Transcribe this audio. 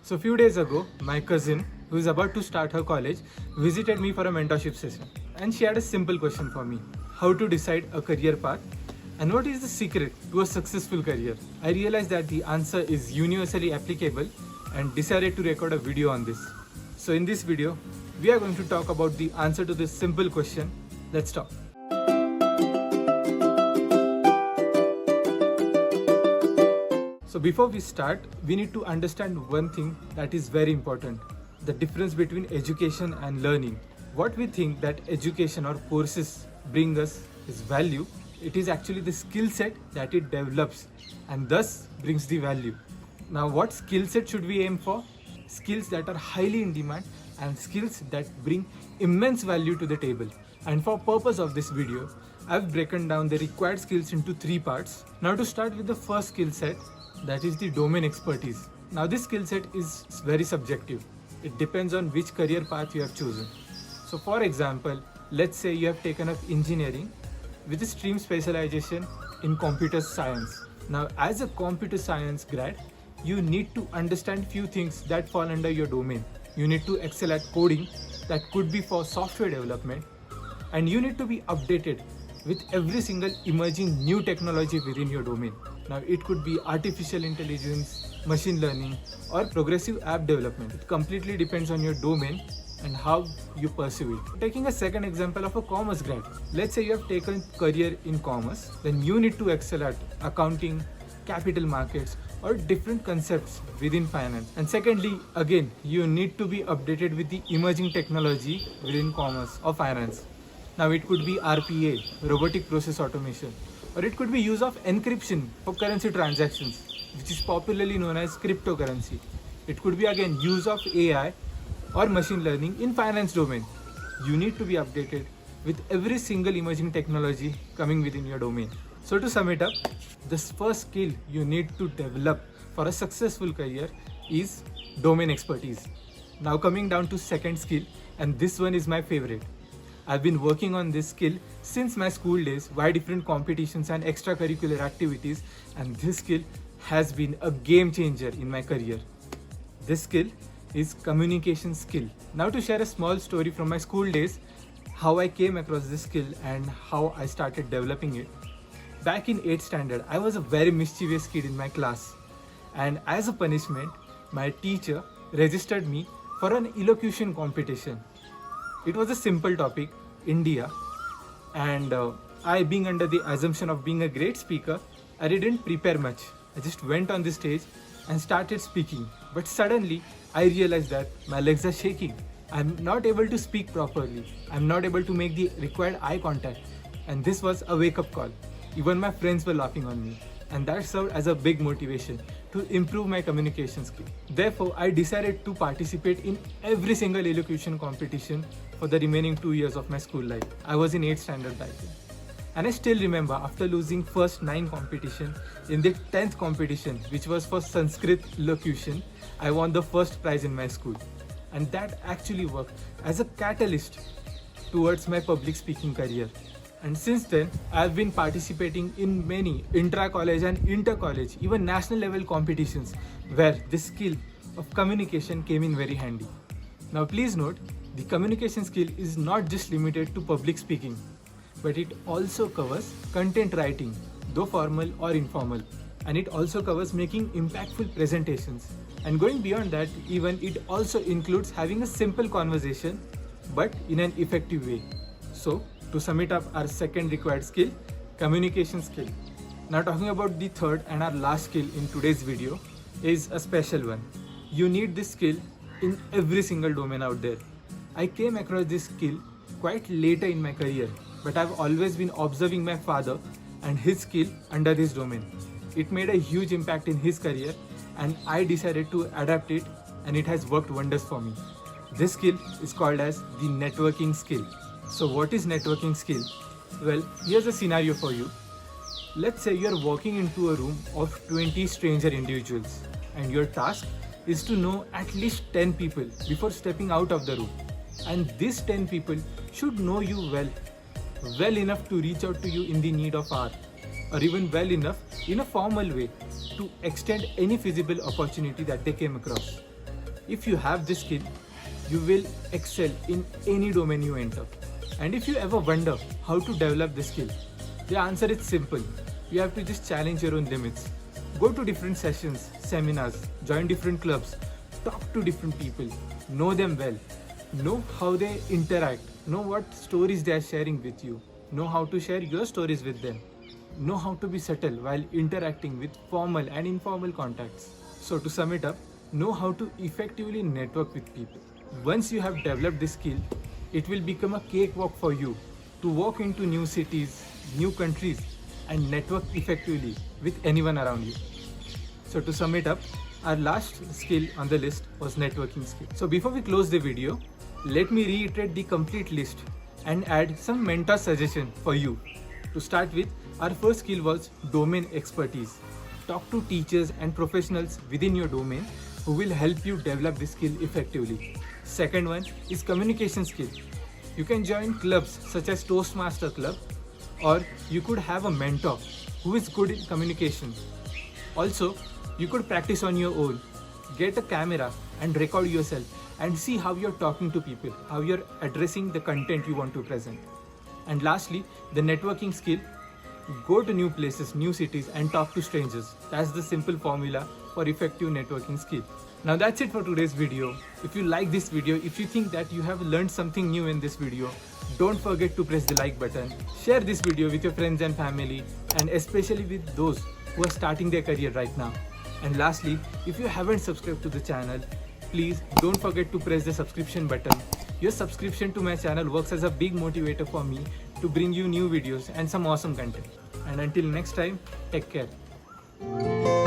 So few days ago, my cousin, who is about to start her college, visited me for a mentorship session. And she had a simple question for me: how to decide a career path and what is the secret to a successful career? I realized that the answer is universally applicable and decided to record a video on this. So in this video, we are going to talk about the answer to this simple question. Let's talk. So before we start, we need to understand one thing that is very important: the difference between education and learning. What we think that education or courses bring us is value, it is actually the skill set that it develops and thus brings the value. Now what skill set should we aim for? Skills that are highly in demand and skills that bring immense value to the table. And for purpose of this video, I've broken down the required skills into 3 parts. Now to start with the first skill set, that is the domain expertise. Now this skill set is very subjective. It depends on which career path you have chosen. So for example, let's say you have taken up engineering with a stream specialization in computer science. Now as a computer science grad, you need to understand few things that fall under your domain. You need to excel at coding, that could be for software development, and you need to be updated with every single emerging new technology within your domain. Now it could be artificial intelligence, machine learning, or progressive app development. It completely depends on your domain and how you pursue it. Taking a second example of a commerce grad. Let's say you have taken career in commerce, then you need to excel at accounting, capital markets, or different concepts within finance. And secondly, again, you need to be updated with the emerging technology within commerce or finance. Now it could be RPA, robotic process automation, or it could be use of encryption for currency transactions, which is popularly known as cryptocurrency. It could be again use of AI or machine learning in finance domain. You need to be updated with every single emerging technology coming within your domain. So to sum it up, this first skill you need to develop for a successful career is domain expertise. Now coming down to second skill, and this one is my favorite. I've been working on this skill since my school days via different competitions and extracurricular activities, and this skill has been a game changer in my career. This skill is communication skill. Now to share a small story from my school days, how I came across this skill and how I started developing it. Back in 8th standard, I was a very mischievous kid in my class, and as a punishment, my teacher registered me for an elocution competition. It was a simple topic, India, and I, being under the assumption of being a great speaker, I didn't prepare much. I just went on the stage and started speaking. But suddenly, I realized that my legs are shaking. I'm not able to speak properly. I'm not able to make the required eye contact. And this was a wake-up call. Even my friends were laughing on me. And that served as a big motivation to improve my communication skill. Therefore, I decided to participate in every single elocution competition for the remaining 2 years of my school life. I was in 8th standard back then. And I still remember, after losing first 9 competition, in the 10th competition, which was for Sanskrit elocution, I won the first prize in my school. And that actually worked as a catalyst towards my public speaking career. And since then, I've been participating in many intra-college and inter-college, even national level competitions where this skill of communication came in very handy. Now please note, the communication skill is not just limited to public speaking, but it also covers content writing, though formal or informal. And it also covers making impactful presentations. And going beyond that, even it also includes having a simple conversation, but in an effective way. So, to sum it up, our second required skill, communication skill. Now talking about the third and our last skill in today's video is a special one. You need this skill in every single domain out there. I came across this skill quite later in my career, but I've always been observing my father and his skill under this domain. It made a huge impact in his career, and I decided to adapt it, and it has worked wonders for me. This skill is called as the networking skill. So what is networking skill? Well, here's a scenario for you. Let's say you're walking into a room of 20 stranger individuals, and your task is to know at least 10 people before stepping out of the room. And these 10 people should know you well enough to reach out to you in the need of hour, or even well enough in a formal way to extend any feasible opportunity that they came across. If you have this skill, you will excel in any domain you enter. And if you ever wonder how to develop this skill, the answer is simple. You have to just challenge your own limits. Go to different sessions, seminars, join different clubs, talk to different people, know them well, know how they interact, know what stories they are sharing with you, know how to share your stories with them, know how to be subtle while interacting with formal and informal contacts. So to sum it up, know how to effectively network with people. Once you have developed this skill, it will become a cakewalk for you to walk into new cities, new countries, and network effectively with anyone around you. So to sum it up, our last skill on the list was networking skill. So before we close the video, let me reiterate the complete list and add some mentor suggestion for you. To start with, our first skill was domain expertise. Talk to teachers and professionals within your domain who will help you develop this skill effectively. Second one is communication skill. You can join clubs such as Toastmaster Club, or you could have a mentor who is good in communication. Also, you could practice on your own. Get a camera and record yourself and see how you're talking to people, how you're addressing the content you want to present. And lastly, the networking skill. Go to new places, new cities, and talk to strangers. That's the simple formula for effective networking skill. Now that's it for today's video. If you like this video, if you think that you have learned something new in this video, don't forget to press the like button. Share this video with your friends and family, and especially with those who are starting their career right now. And lastly, if you haven't subscribed to the channel, please don't forget to press the subscription button. Your subscription to my channel works as a big motivator for me to bring you new videos and some awesome content. And until next time, take care.